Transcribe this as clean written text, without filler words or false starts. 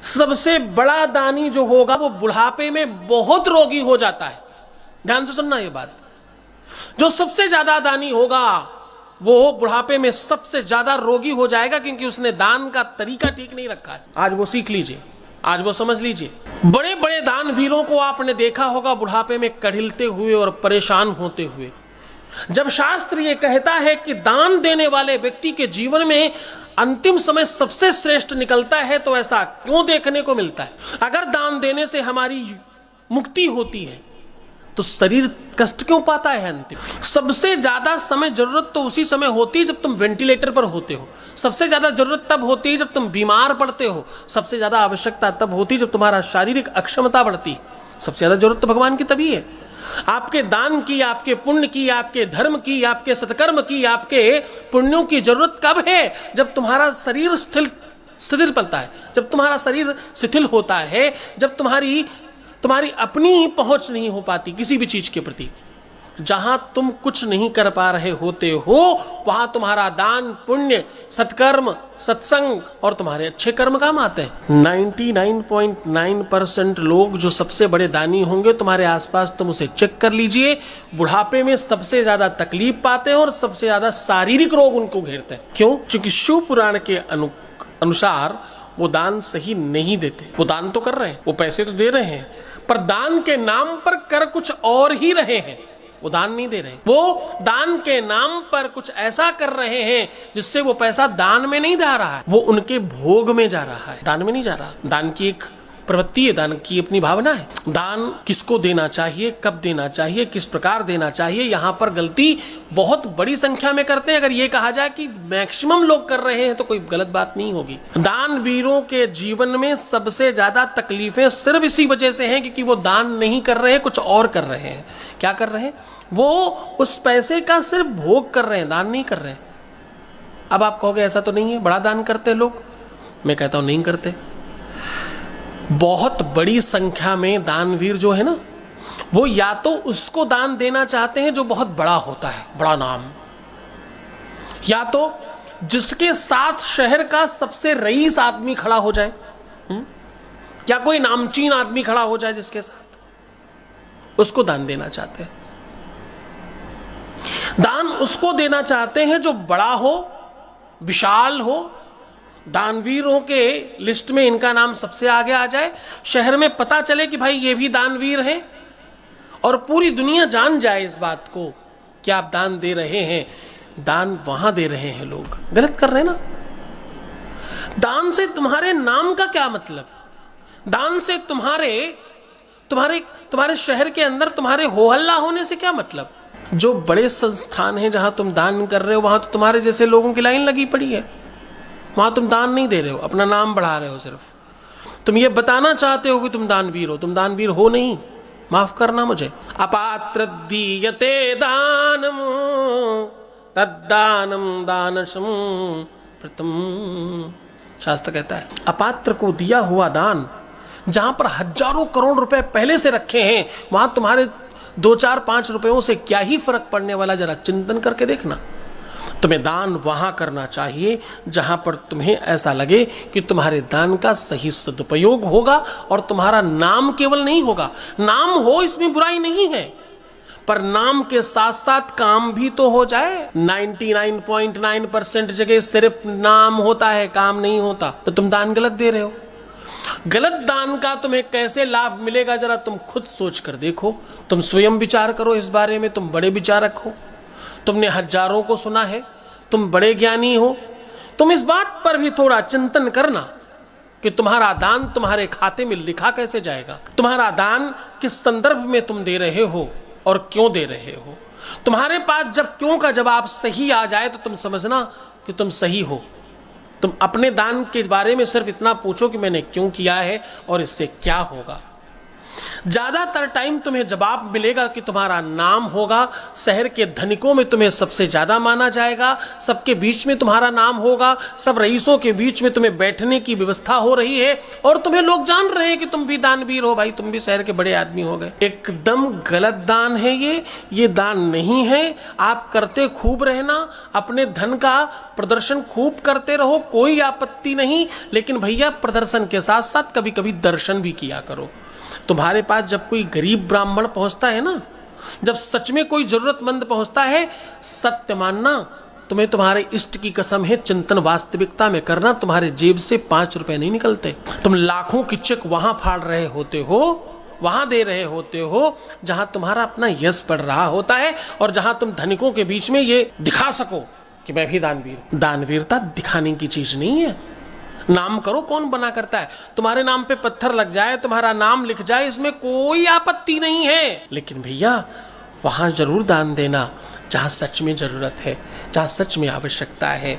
सबसे बड़ा दानी जो होगा वो बुढ़ापे में बहुत रोगी हो जाता है। ध्यान से सुनना ये बात। जो सबसे ज्यादा दानी होगा वो बुढ़ापे में सबसे ज्यादा रोगी हो जाएगा, क्योंकि उसने दान का तरीका ठीक नहीं रखा है। आज वो सीख लीजिए, आज वो समझ लीजिए। बड़े बड़े दानवीरों को आपने देखा होगा बुढ़ापे में कड़िलते हुए और परेशान होते हुए। जब शास्त्र ये कहता है कि दान देने वाले व्यक्ति के जीवन में अंतिम समय सबसे श्रेष्ठ निकलता है, तो ऐसा क्यों देखने को मिलता है? अगर दान देने से हमारी मुक्ति होती है तो शरीर कष्ट क्यों पाता है? अंतिम सबसे ज्यादा समय जरूरत तो उसी समय होती है जब तुम वेंटिलेटर पर होते हो। सबसे ज्यादा जरूरत तब होती है जब तुम बीमार पड़ते हो। सबसे ज्यादा आवश्यकता तब होती है जब तुम्हारा शारीरिक अक्षमता बढ़ती है। सबसे ज्यादा जरूरत तो भगवान की तभी है। आपके दान की, आपके पुण्य की, आपके धर्म की, आपके सत्कर्म की, आपके पुण्यों की जरूरत कब है? जब तुम्हारा शरीर शिथिल पड़ता है, जब तुम्हारा शरीर शिथिल होता है, जब तुम्हारी अपनी ही पहुंच नहीं हो पाती किसी भी चीज के प्रति। जहां तुम कुछ नहीं कर पा रहे होते हो वहां तुम्हारा दान, पुण्य, सत्कर्म, सत्संग और तुम्हारे अच्छे कर्म काम आते हैं। 99.9% लोग जो सबसे बड़े दानी होंगे तुम्हारे आसपास, तुम उसे चेक कर लीजिए, बुढ़ापे में सबसे ज्यादा तकलीफ पाते हैं और सबसे ज्यादा शारीरिक रोग उनको घेरते हैं। क्यों? क्योंकि शिव पुराण के अनुसार वो दान सही नहीं देते। वो दान तो कर रहे हैं, वो पैसे तो दे रहे हैं, पर दान के नाम पर कर कुछ और ही रहे हैं। वो दान नहीं दे रहे, वो दान के नाम पर कुछ ऐसा कर रहे हैं जिससे वो पैसा दान में नहीं जा रहा है, वो उनके भोग में जा रहा है, दान में नहीं जा रहा। दान की एक प्रवृत्ति है, दान की अपनी भावना है। दान किसको देना चाहिए, कब देना चाहिए, किस प्रकार देना चाहिए, यहां पर गलती बहुत बड़ी संख्या में करते हैं। अगर ये कहा जाए कि मैक्सिमम लोग कर रहे हैं तो कोई गलत बात नहीं होगी। दानवीरों के जीवन में सबसे ज्यादा तकलीफें सिर्फ इसी वजह से हैं क्योंकि वो दान नहीं कर रहे हैं, कुछ और कर रहे हैं। क्या कर रहे हैं? वो उस पैसे का सिर्फ भोग कर रहे हैं, दान नहीं कर रहे हैं। अब आप कहोगे ऐसा तो नहीं है, बड़ा दान करते हैं लोग। मैं कहता हूं नहीं करते। बहुत बड़ी संख्या में दानवीर जो है ना, वो या तो उसको दान देना चाहते हैं जो बहुत बड़ा होता है, बड़ा नाम, या तो जिसके साथ शहर का सबसे रईस आदमी खड़ा हो जाए, या कोई नामचीन आदमी खड़ा हो जाए जिसके साथ, उसको दान देना चाहते हैं। दान उसको देना चाहते हैं जो बड़ा हो, विशाल हो, दानवीरों के लिस्ट में इनका नाम सबसे आगे आ जाए, शहर में पता चले कि भाई ये भी दानवीर हैं, और पूरी दुनिया जान जाए इस बात को कि आप दान दे रहे हैं। दान वहां दे रहे हैं लोग, गलत कर रहे हैं ना। दान से तुम्हारे नाम का क्या मतलब? दान से तुम्हारे शहर के अंदर तुम्हारे हो हल्ला होने से क्या मतलब? जो बड़े संस्थान हैं जहां तुम दान कर रहे हो वहां तो तुम्हारे जैसे लोगों की लाइन लगी पड़ी है। वहां तुम दान नहीं दे रहे हो, अपना नाम बढ़ा रहे हो। सिर्फ तुम ये बताना चाहते हो कि तुम दानवीर हो, तुम दानवीर हो नहीं। माफ करना मुझे। अपात्र दीयते दानम तद्दानम दानशम प्रथम, शास्त्र कहता है अपात्र को दिया हुआ दान, जहां पर हजारों करोड़ रुपए पहले से रखे हैं, वहां तुम्हारे 2, 4, 5 रुपयों से क्या ही फर्क पड़ने वाला, जरा चिंतन करके देखना। तुम्हें दान वहां करना चाहिए जहां पर तुम्हें ऐसा लगे कि तुम्हारे दान का सही सदुपयोग होगा और तुम्हारा नाम केवल नहीं होगा। नाम हो, इसमें बुराई नहीं है, पर नाम के साथ साथ काम भी तो हो जाए। 99.9% जगह सिर्फ नाम होता है, काम नहीं होता, तो तुम दान गलत दे रहे हो। गलत दान का तुम्हें कैसे लाभ मिलेगा जरा तुम खुद सोच कर देखो। तुम स्वयं विचार करो इस बारे में। तुम बड़े विचारक हो, तुमने हजारों को सुना है, तुम बड़े ज्ञानी हो। तुम इस बात पर भी थोड़ा चिंतन करना कि तुम्हारा दान तुम्हारे खाते में लिखा कैसे जाएगा, तुम्हारा दान किस संदर्भ में तुम दे रहे हो और क्यों दे रहे हो। तुम्हारे पास जब क्यों का जवाब सही आ जाए तो तुम समझना कि तुम सही हो। तुम अपने दान के बारे में सिर्फ इतना पूछो कि मैंने क्यों किया है और इससे क्या होगा। ज्यादातर टाइम तुम्हें जवाब मिलेगा कि तुम्हारा नाम होगा, शहर के धनिकों में तुम्हें सबसे ज्यादा माना जाएगा, सबके बीच में तुम्हारा नाम होगा, सब रईसों के बीच में तुम्हें बैठने की व्यवस्था हो रही है और तुम्हें लोग जान रहे हैं कि तुम भी दानवीर हो, भाई तुम भी शहर के बड़े आदमी हो गए। एकदम गलत दान है ये दान नहीं है। आप करते खूब रहना, अपने धन का प्रदर्शन खूब करते रहो, कोई आपत्ति नहीं, लेकिन भैया प्रदर्शन के साथ साथ कभी कभी दर्शन भी किया करो। तुम्हारे पास जब कोई गरीब ब्राह्मण पहुंचता है ना, जब सच में कोई जरूरतमंद पहुंचता है, सत्य मानना, तुम्हें तुम्हारे इष्ट की कसम है, चिंतन वास्तविकता में करना, तुम्हारे जेब से 5 रुपए नहीं निकलते। तुम लाखों की चेक वहां फाड़ रहे होते हो, वहां दे रहे होते हो जहां तुम्हारा अपना यश बढ़ रहा होता है और जहां तुम धनिकों के बीच में ये दिखा सको कि मैं भी दानवीर। दानवीरता दिखाने की चीज नहीं है। नाम करो, कौन बना करता है। तुम्हारे नाम पे पत्थर लग जाए, तुम्हारा नाम लिख जाए, इसमें कोई आपत्ति नहीं है, लेकिन भैया वहां जरूर दान देना जहां सच में जरूरत है, जहां सच में आवश्यकता है।